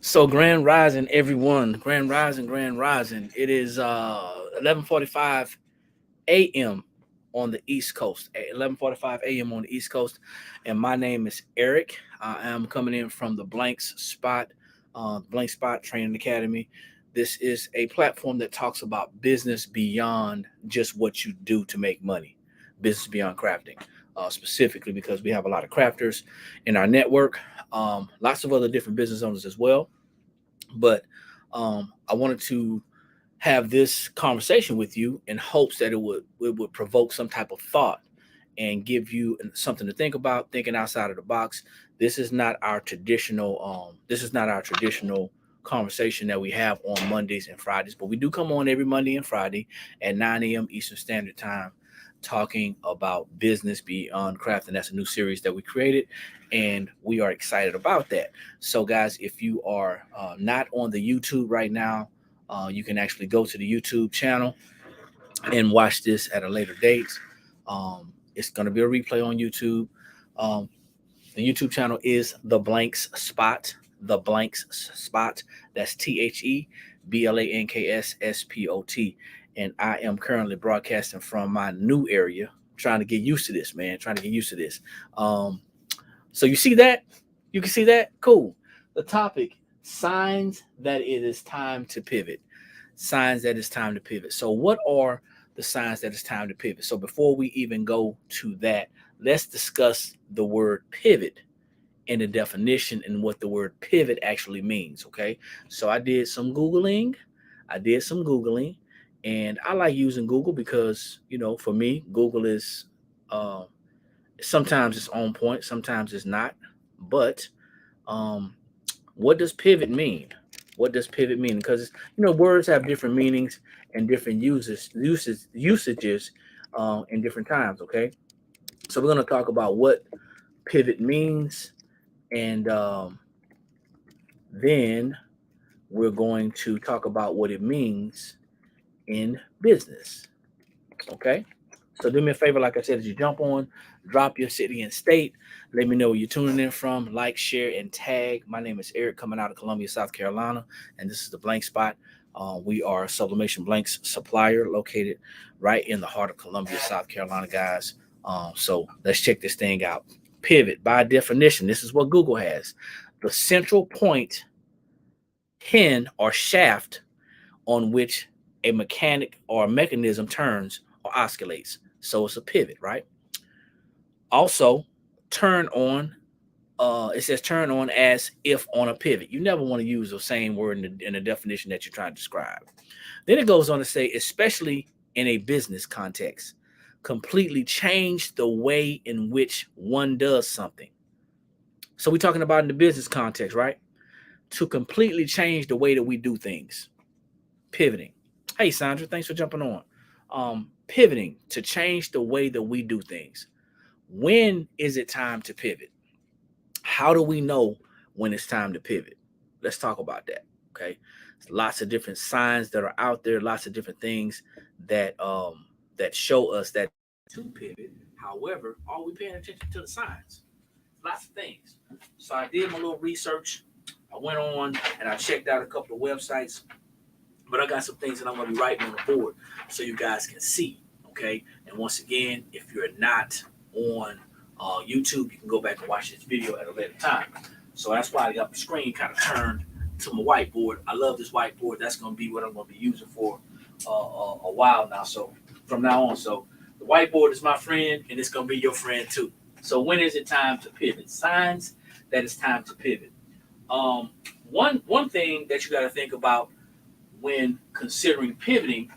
So grand rising, everyone. Grand rising, grand rising. It is 11:45 a.m. on the East Coast. 11:45 a.m. on the East Coast, and my name is Eric. I am coming in from the Blank Spot Training Academy. This is a platform that talks about business beyond just what you do to make money. Business beyond crafting, specifically because we have a lot of crafters in our network. Lots of other different business owners as well, but I wanted to have this conversation with you in hopes that it would provoke some type of thought and give you something to think about, thinking outside of the box. This is not our traditional conversation that we have on Mondays and Fridays, but we do come on every Monday and Friday at 9 a.m. Eastern Standard Time talking about business beyond craft, and that's a new series that we created, and we are excited about that. So guys, if you are not on the YouTube right now, you can actually go to the YouTube channel and watch this at a later date. It's going to be a replay on YouTube. um, the YouTube channel is The Blanks Spot. The Blanks Spot. That's TheBlanksSpot. And I am currently broadcasting from my new area. Trying to get used to this, man. Trying to get used to this. So you see that? You can see that? Cool. The topic: signs that it is time to pivot. Signs that it's time to pivot. So what are the signs that it's time to pivot? So before we even go to that, let's discuss the word pivot and the definition and what the word pivot actually means. Okay. So I did some Googling. And I like using Google because, for me, Google is uh, sometimes it's on point, sometimes it's not. But um, what does pivot mean? What does pivot mean? Because words have different meanings and different usages in different times. Okay, so we're going to talk about what pivot means, and then we're going to talk about what it means in business. Okay. So do me a favor, like I said, as you jump on, drop your city and state. Let me know where you're tuning in from. Like, share, and tag. My name is Eric, coming out of Columbia, South Carolina, and this is the Blank Spot. We are a sublimation blanks supplier located right in the heart of Columbia, South Carolina, guys. So let's check this thing out. Pivot, by definition, this is what Google has: the central point, pin, or shaft on which a mechanic or a mechanism turns or oscillates. So it's a pivot, right? Also, turn on. It says turn on as if on a pivot. You never want to use the same word in the definition that you're trying to describe. Then it goes on to say, especially in a business context, completely change the way in which one does something. So we're talking about in the business context, right? To completely change the way that we do things. Pivoting. Hey, Sandra, thanks for jumping on. Pivoting, to change the way that we do things. When is it time to pivot? How do we know when it's time to pivot? Let's talk about that. Okay. There's lots of different signs that are out there, lots of different things that show us that to pivot. However, are we paying attention to the signs? Lots of things. So I did my little research. I went on and I checked out a couple of websites, but I got some things that I'm going to be writing on the board so you guys can see. Okay. And once again, if you're not on YouTube, you can go back and watch this video at a later time. So that's why I got the screen kind of turned to my whiteboard. I love this whiteboard. That's going to be what I'm going to be using for a while now. So from now on, so the whiteboard is my friend, and it's going to be your friend too. So when is it time to pivot? Signs that it's time to pivot. One thing that you got to think about when considering pivoting,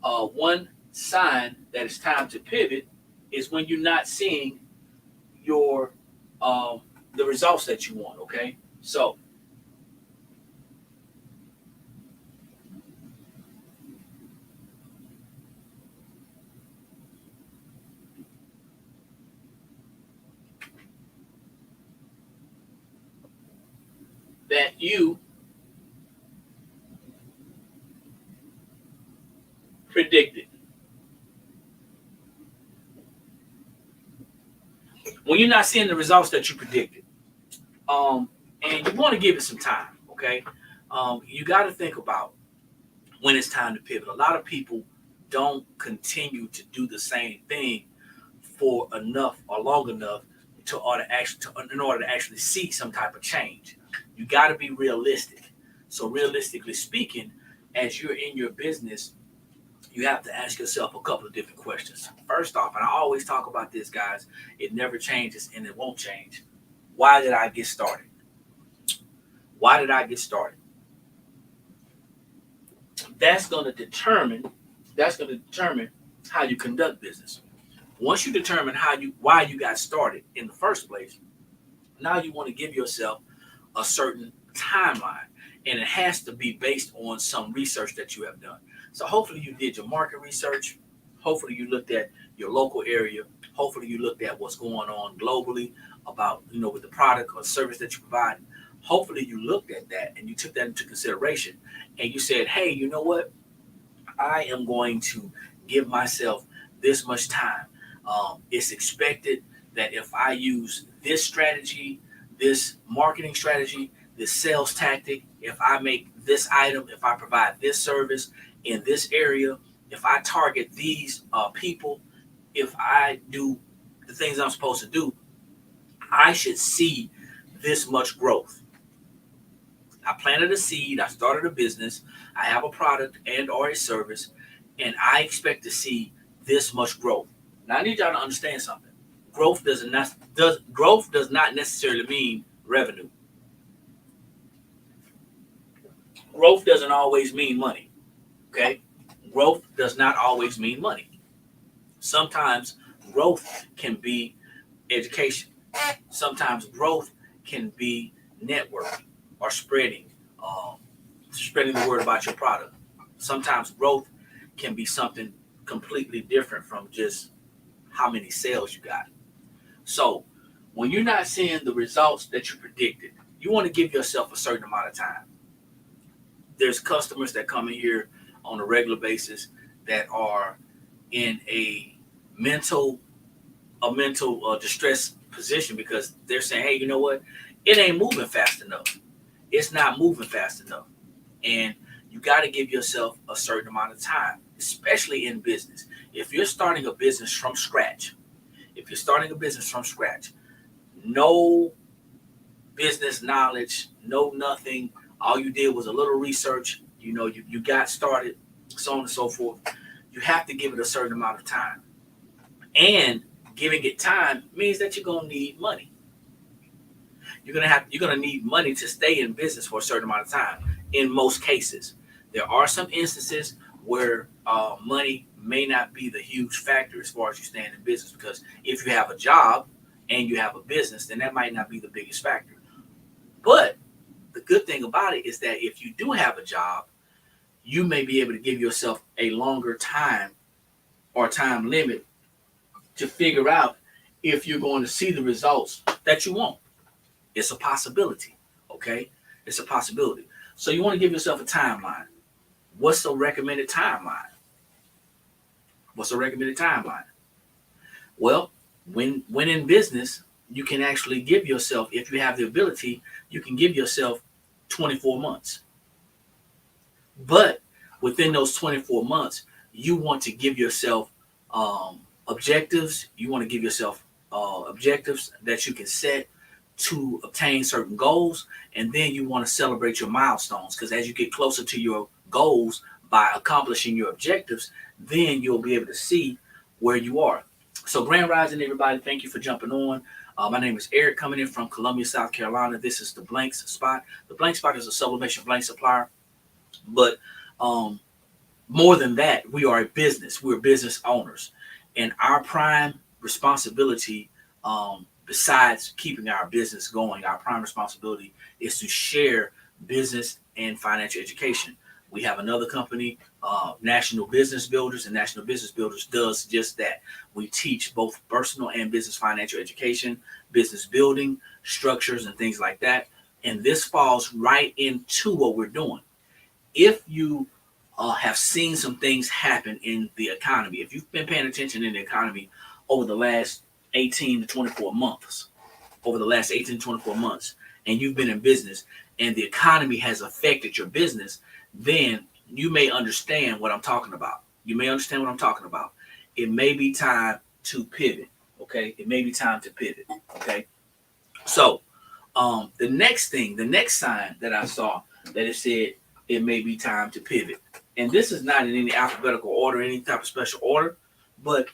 one sign that it's time to pivot is when you're not seeing your the results that you want. Okay, so that you predicted. When you're not seeing the results that you predicted, and you want to give it some time. Okay. Okay, you got to think about when it's time to pivot. A lot of people don't continue to do the same thing for enough or long enough in order to actually see some type of change. You got to be realistic. So realistically speaking, as you're in your business, you have to ask yourself a couple of different questions. First off, and I always talk about this, guys, it never changes and it won't change. Why did I get started? Why did I get started? That's going to determine how you conduct business. Once you determine why you got started in the first place, now you want to give yourself a certain timeline, and it has to be based on some research that you have done. So hopefully you did your market research. Hopefully you looked at your local area. Hopefully you looked at what's going on globally about, with the product or service that you provide. Hopefully you looked at that and you took that into consideration and you said, hey, you know what? I am going to give myself this much time. It's expected that if I use this strategy, this marketing strategy, this sales tactic, if I make this item, if I provide this service in this area, if I target these people, if I do the things I'm supposed to do, I should see this much growth. I planted a seed, I started a business, I have a product and or a service, and I expect to see this much growth. Now I need y'all to understand something. Growth does not necessarily mean revenue. Growth doesn't always mean money. Okay? Growth does not always mean money. Sometimes growth can be education. Sometimes growth can be networking or spreading the word about your product. Sometimes growth can be something completely different from just how many sales you got. So when you're not seeing the results that you predicted, you want to give yourself a certain amount of time. There's customers that come in here on a regular basis that are in a mental distress position because they're saying, hey, you know what? It ain't moving fast enough. It's not moving fast enough. And you got to give yourself a certain amount of time, especially in business. If you're starting a business from scratch, no business knowledge, no nothing, all you did was a little research, you got started, so on and so forth, you have to give it a certain amount of time. And giving it time means that you're going to need money. You're going to need money to stay in business for a certain amount of time. In most cases, there are some instances where money may not be the huge factor as far as you staying in business, because if you have a job and you have a business, then that might not be the biggest factor. But the good thing about it is that if you do have a job, you may be able to give yourself a longer time or time limit to figure out if you're going to see the results that you want. It's a possibility, okay? It's a possibility. So you want to give yourself a timeline. What's the recommended timeline? Well, when in business, you can actually give yourself, if you have the ability, you can give yourself 24 months. But within those 24 months, you want to give yourself objectives. You want to give yourself objectives that you can set to obtain certain goals, and then you want to celebrate your milestones, because as you get closer to your goals by accomplishing your objectives, then you'll be able to see where you are. So Grand Rising, everybody, thank you for jumping on. My name is Eric, coming in from Columbia, South Carolina. This is the Blanks Spot. The Blank Spot is a sublimation blank supplier, but more than that, we are a business. We're business owners, and our prime responsibility, besides keeping our business going, our prime responsibility is to share business and financial education. We have another company, National Business Builders, and National Business Builders does just that. We teach both personal and business financial education, business building, structures, and things like that. And this falls right into what we're doing. If you have seen some things happen in the economy, if you've been paying attention in the economy over the last 18 to 24 months, and you've been in business, and the economy has affected your business, then you may understand what I'm talking about. You may understand what I'm talking about. It may be time to pivot. Okay. It may be time to pivot. Okay. So the next sign that I saw that it said it may be time to pivot. And this is not in any alphabetical order, any type of special order, but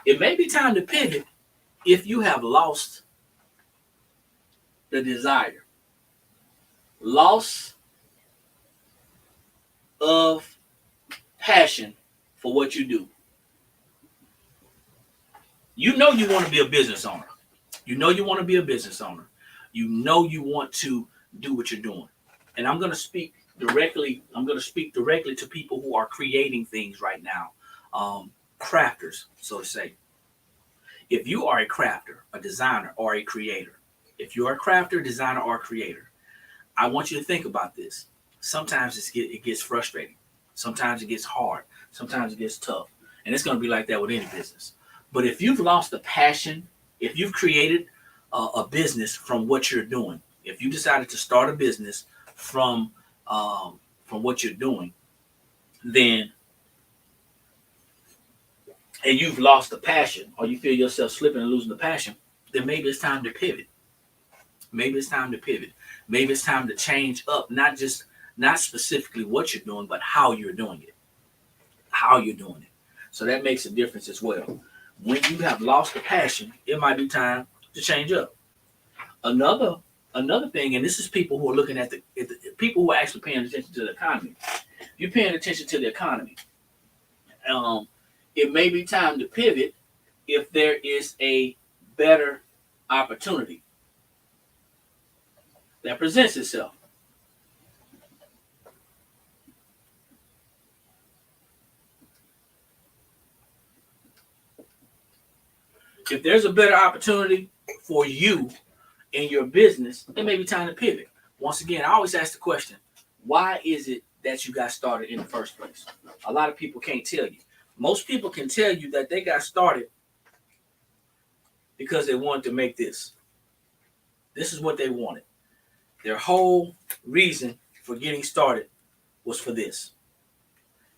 it may be time to pivot if you have lost the desire, loss of passion for what you do. You know you want to be a business owner. You know you want to be a business owner. You know you want to do what you're doing. And I'm going to speak directly to people who are creating things right now. Crafters, so to say. If you are a crafter, a designer, or a creator, if you're a crafter, designer, or creator, I want you to think about this. Sometimes it gets frustrating. Sometimes it gets hard. Sometimes it gets tough. And it's going to be like that with any business. But if you've lost the passion, if you've created a business from what you're doing, if you decided to start a business from what you're doing, then, and you've lost the passion, or you feel yourself slipping and losing the passion, then maybe it's time to pivot. Maybe it's time to pivot. Maybe it's time to change up, not specifically what you're doing, but how you're doing it. How you're doing it. So that makes a difference as well. When you have lost the passion, it might be time to change up. Another thing, and this is people who are looking at the people who are actually paying attention to the economy. If you're paying attention to the economy, it may be time to pivot if there is a better opportunity that presents itself. If there's a better opportunity for you in your business, it may be time to pivot. Once again, I always ask the question, why is it that you got started in the first place? A lot of people can't tell you. Most people can tell you that they got started because they wanted to make this. This is what they wanted. Their whole reason for getting started was for this.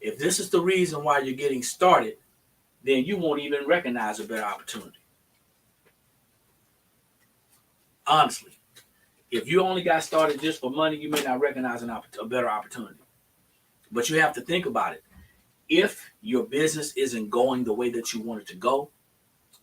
If this is the reason why you're getting started, then you won't even recognize a better opportunity. Honestly, if you only got started just for money, you may not recognize a better opportunity. But you have to think about it. If your business isn't going the way that you want it to go,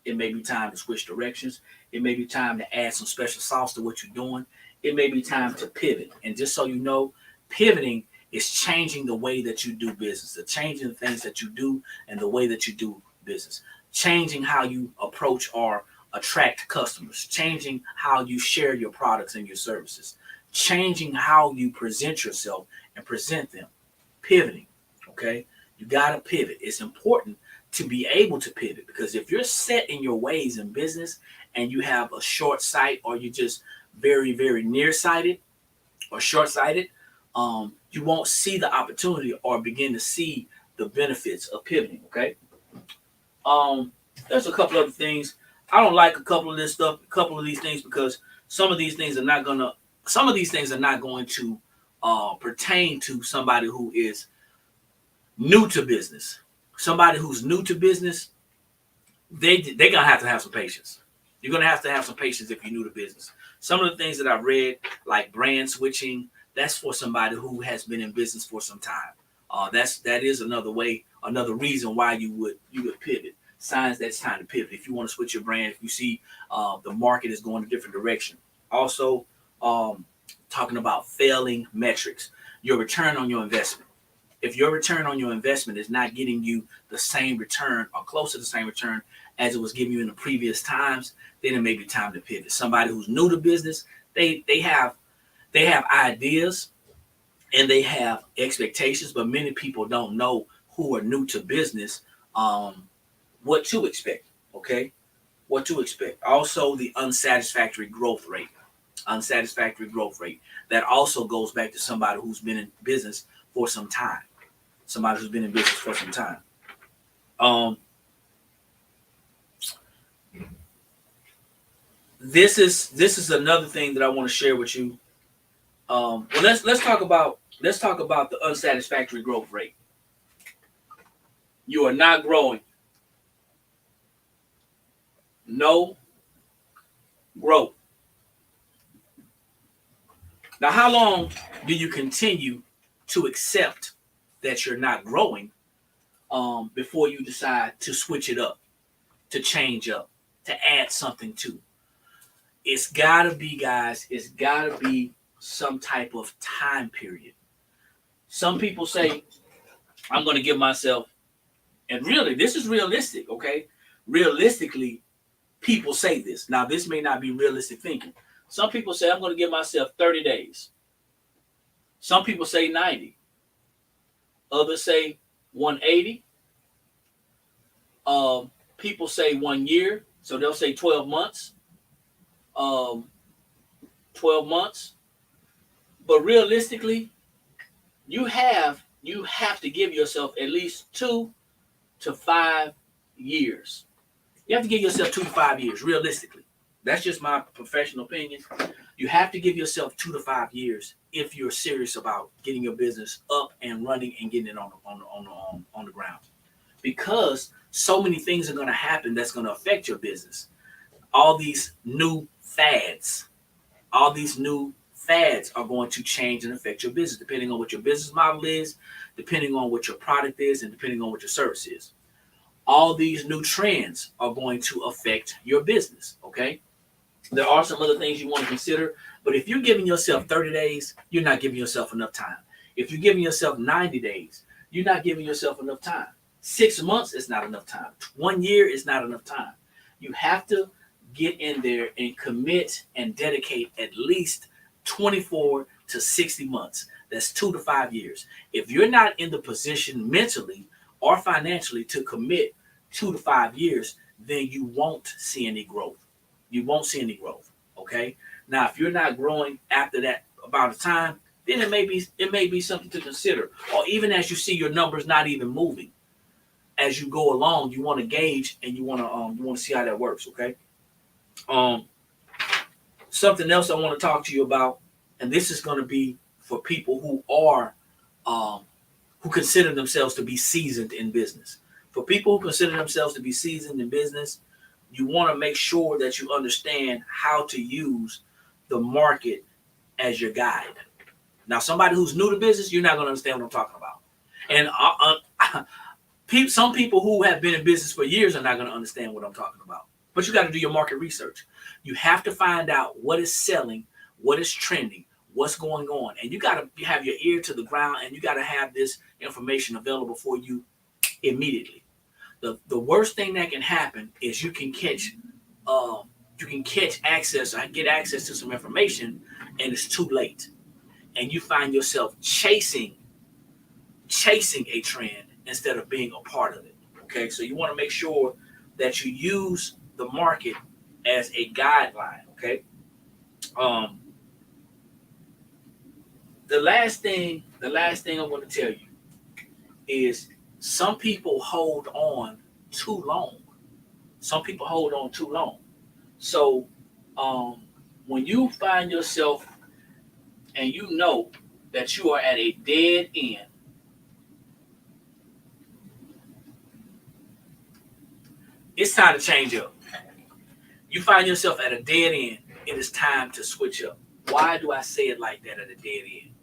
it may be time to switch directions. It may be time to add some special sauce to what you're doing. It may be time to pivot. And just so you know, pivoting is changing the way that you do business, the changing the things that you do and the way that you do business, changing how you approach or attract customers, changing how you share your products and your services, changing how you present yourself and present them, pivoting, okay? You got to pivot. It's important to be able to pivot because if you're set in your ways in business and you have a short sight or you're just very, very nearsighted or short-sighted, you won't see the opportunity or begin to see the benefits of pivoting, okay? There's a couple other things. I don't like a couple of these things because some of these things are not going to pertain to somebody who is new to business. Somebody who's new to business, they're going to have some patience. You're going to have some patience if you're new to business. Some of the things that I've read, like brand switching, that's for somebody who has been in business for some time. That is another reason why you would pivot. Signs that it's time to pivot. If you want to switch your brand, if you see the market is going a different direction. Also, talking about failing metrics, your return on your investment. If your return on your investment is not getting you the same return or close to the same return as it was giving you in the previous times, then it may be time to pivot. Somebody who's new to business, they have ideas and they have expectations, but many people don't know who are new to business what to expect, okay? What to expect. Also, the unsatisfactory growth rate. That also goes back to somebody who's been in business for some time. This is another thing that I want to share with you. Well, let's talk about the unsatisfactory growth rate. You are not growing. No growth. Now, how long do you continue to accept that you're not growing before you decide to switch it up, to change up, to add something to? It's gotta be, guys, it's gotta be some type of time period. Some people say, I'm gonna give myself, and really, this is realistic, okay? Realistically, people say this. Now, this may not be realistic thinking. Some people say, I'm gonna give myself 30 days. Some people say 90. Others say 180. People say 1 year, so they'll say 12 months. 12 months. But realistically, you have to give yourself at least 2 to 5 years. You have to give yourself 2 to 5 years, realistically. That's just my professional opinion. You have to give yourself 2 to 5 years if you're serious about getting your business up and running and getting it on the ground. Because so many things are going to happen that's going to affect your business. All these new fads are going to change and affect your business, depending on what your business model is, depending on what your product is, and depending on what your service is. All these new trends are going to affect your business, okay? There are some other things you want to consider, but if you're giving yourself 30 days, you're not giving yourself enough time. If you're giving yourself 90 days, you're not giving yourself enough time. 6 months is not enough time. 1 year is not enough time. You have to get in there and commit and dedicate at least 24 to 60 months. That's 2 to 5 years. If you're not in the position mentally or financially to commit 2 to 5 years, then you won't see any growth. You won't see any growth. Okay. Now, if you're not growing after that about a time, then it may be something to consider. Or even as you see your numbers not even moving, as you go along, you want to gauge and you want to see how that works. Okay. Something else I want to talk to you about, and this is going to be for people who are who consider themselves to be seasoned in business. For people who consider themselves to be seasoned in business, you want to make sure that you understand how to use the market as your guide. Now, somebody who's new to business, you're not going to understand what I'm talking about. And some people who have been in business for years are not going to understand what I'm talking about. But you got to do your market research. You have to find out what is selling, what is trending, what's going on. And you got to have your ear to the ground, and you got to have this information available for you immediately. The worst thing that can happen is you can catch access or get access to some information, and it's too late. And you find yourself chasing a trend instead of being a part of it. Okay, so you want to make sure that you use the market as a guideline. Okay. The last thing I want to tell you is some people hold on too long. Some people hold on too long. So when you find yourself and you know that you are at a dead end, it's time to change up. You find yourself at a dead end, it is time to switch up. Why do I say it like that, at a dead end?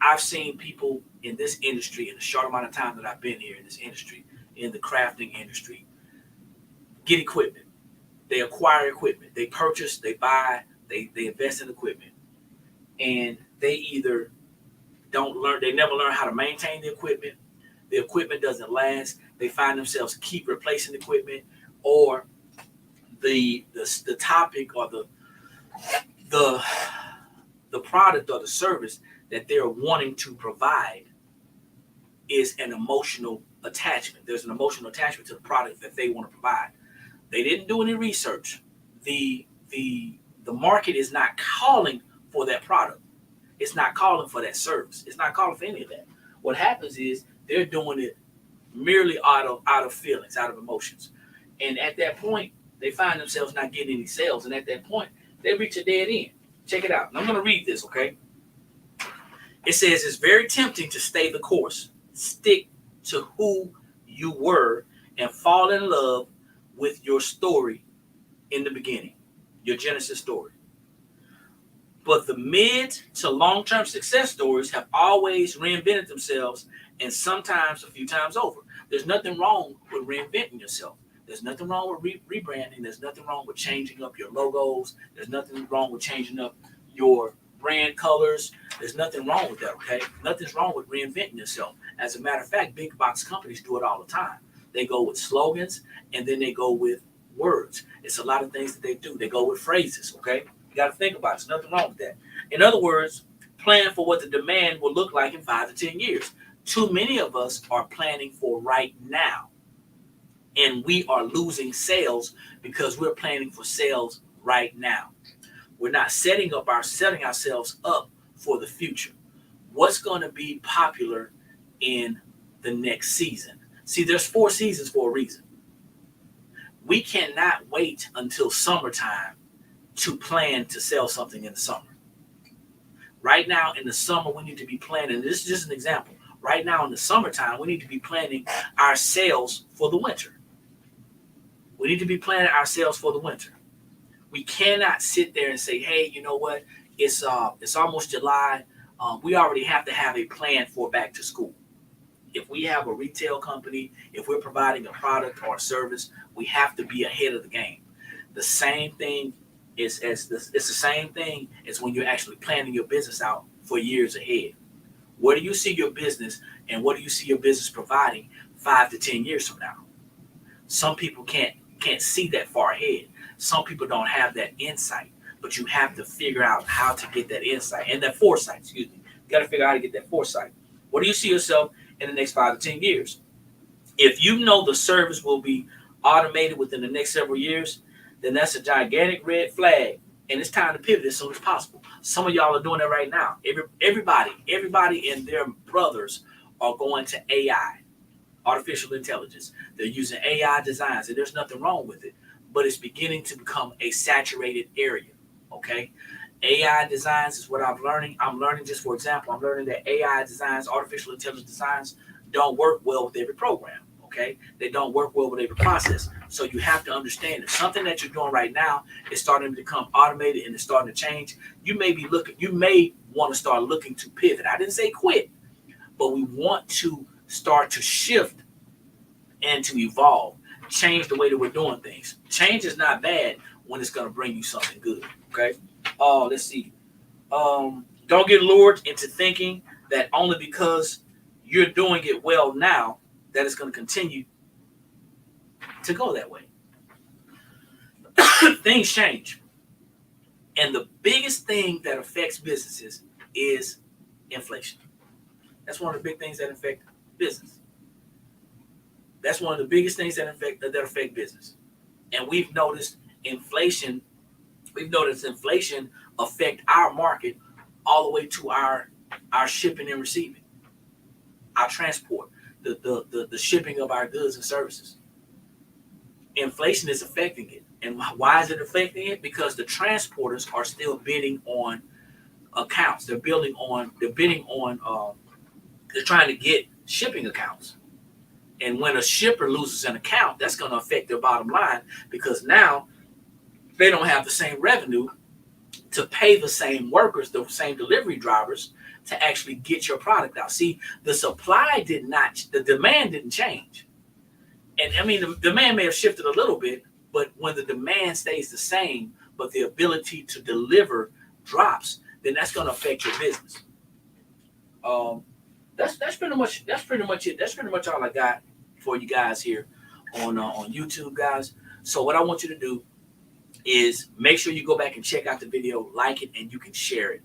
I've seen people in this industry, in the short amount of time that I've been here in this industry, in the crafting industry, get equipment. They acquire equipment. They purchase, they buy, they invest in equipment. And they either they never learn how to maintain the equipment. The equipment doesn't last. They find themselves keep replacing equipment, or the topic or the product or the service that they're wanting to provide is an emotional attachment. There's an emotional attachment to the product that they want to provide. They didn't do any research. The market is not calling for that product. It's not calling for that service. It's not calling for any of that. What happens is they're doing it merely out of feelings, out of emotions. And at that point, they find themselves not getting any sales. And at that point, they reach a dead end. Check it out. And I'm going to read this, okay? It says, it's very tempting to stay the course, stick to who you were, and fall in love with your story in the beginning, your Genesis story. But the mid to long-term success stories have always reinvented themselves, and sometimes a few times over. There's nothing wrong with reinventing yourself. There's nothing wrong with rebranding. There's nothing wrong with changing up your logos. There's nothing wrong with changing up your brand colors. There's nothing wrong with that, okay? Nothing's wrong with reinventing yourself. As a matter of fact, big box companies do it all the time. They go with slogans, and then they go with words. It's a lot of things that they do. They go with phrases, okay? You got to think about it. There's nothing wrong with that. In other words, plan for what the demand will look like in 5 to 10 years. Too many of us are planning for right now. And we are losing sales because we're planning for sales right now. We're not setting ourselves up for the future. What's going to be popular in the next season? See, there's 4 seasons for a reason. We cannot wait until summertime to plan to sell something in the summer. Right now in the summer, we need to be planning. This is just an example. Right now in the summertime, we need to be planning our sales for the winter. We need to be planning our sales for the winter. We cannot sit there and say, hey, you know what? It's almost July. We already have to have a plan for back to school. If we have a retail company, if we're providing a product or a service, we have to be ahead of the game. The same thing it's the same thing as when you're actually planning your business out for years ahead. Where do you see your business, and what do you see your business providing 5 to 10 years from now? Some people can't see that far ahead. Some people don't have that insight, but you have to figure out how to get that insight and that foresight. Excuse me. You got to figure out how to get that foresight. Where do you see yourself in the next 5 to 10 years? If you know the service will be automated within the next several years, then that's a gigantic red flag, and it's time to pivot as soon as possible. Some of y'all are doing that right now. Everybody and their brothers are going to AI, artificial intelligence. They're using AI designs, and there's nothing wrong with it, but it's beginning to become a saturated area, okay? AI designs is what I'm learning. I'm learning, just for example, I'm learning that AI designs, artificial intelligence designs, don't work well with every program, okay? They don't work well with every process. So you have to understand, if something that you're doing right now is starting to become automated and it's starting to change, you may want to start looking to pivot. I didn't say quit, but we want to start to shift and to evolve, change the way that we're doing things. Change is not bad when it's going to bring you something good, okay? Let's see. Don't get lured into thinking that only because you're doing it well now that it's going to continue to go that way. Things change. And the biggest thing that affects businesses is inflation. That's one of the big things that affect business. That's one of the biggest things that affect business. And we've noticed inflation affect our market all the way to our shipping and receiving, our transport, the shipping of our goods and services. Inflation is affecting it. And why is it affecting it? Because the transporters are still bidding on accounts. They're trying to get shipping accounts. And when a shipper loses an account, that's going to affect their bottom line, because now they don't have the same revenue to pay the same workers, the same delivery drivers, to actually get your product out. See, the demand didn't change. And I mean, the demand may have shifted a little bit, but when the demand stays the same, but the ability to deliver drops, then that's going to affect your business. That's pretty much it. That's pretty much all I got for you guys here on YouTube, guys. So what I want you to do is make sure you go back and check out the video, like it, and you can share it.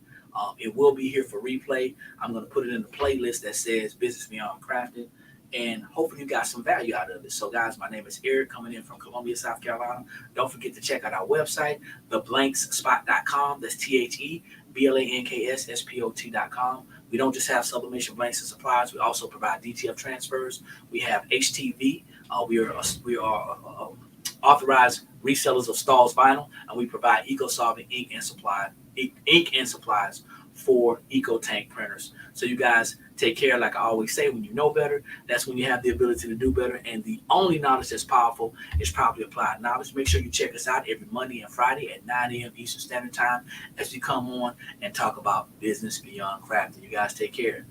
It will be here for replay. I'm going to put it in the playlist that says Business Beyond Crafting, and hopefully you got some value out of it. So, guys, my name is Eric, coming in from Columbia, South Carolina. Don't forget to check out our website, theblanksspot.com. That's TheBlanksspot.com. We don't just have sublimation blanks and supplies. We also provide DTF transfers. We have HTV. We are authorized resellers of Stahl's vinyl, and we provide eco-solvent ink and supply ink and supplies for EcoTank printers. So you guys take care. Like I always say, when you know better, that's when you have the ability to do better. And the only knowledge that's powerful is properly applied knowledge. Make sure you check us out every Monday and Friday at 9 a.m. Eastern Standard Time as we come on and talk about business beyond crafting. You guys take care.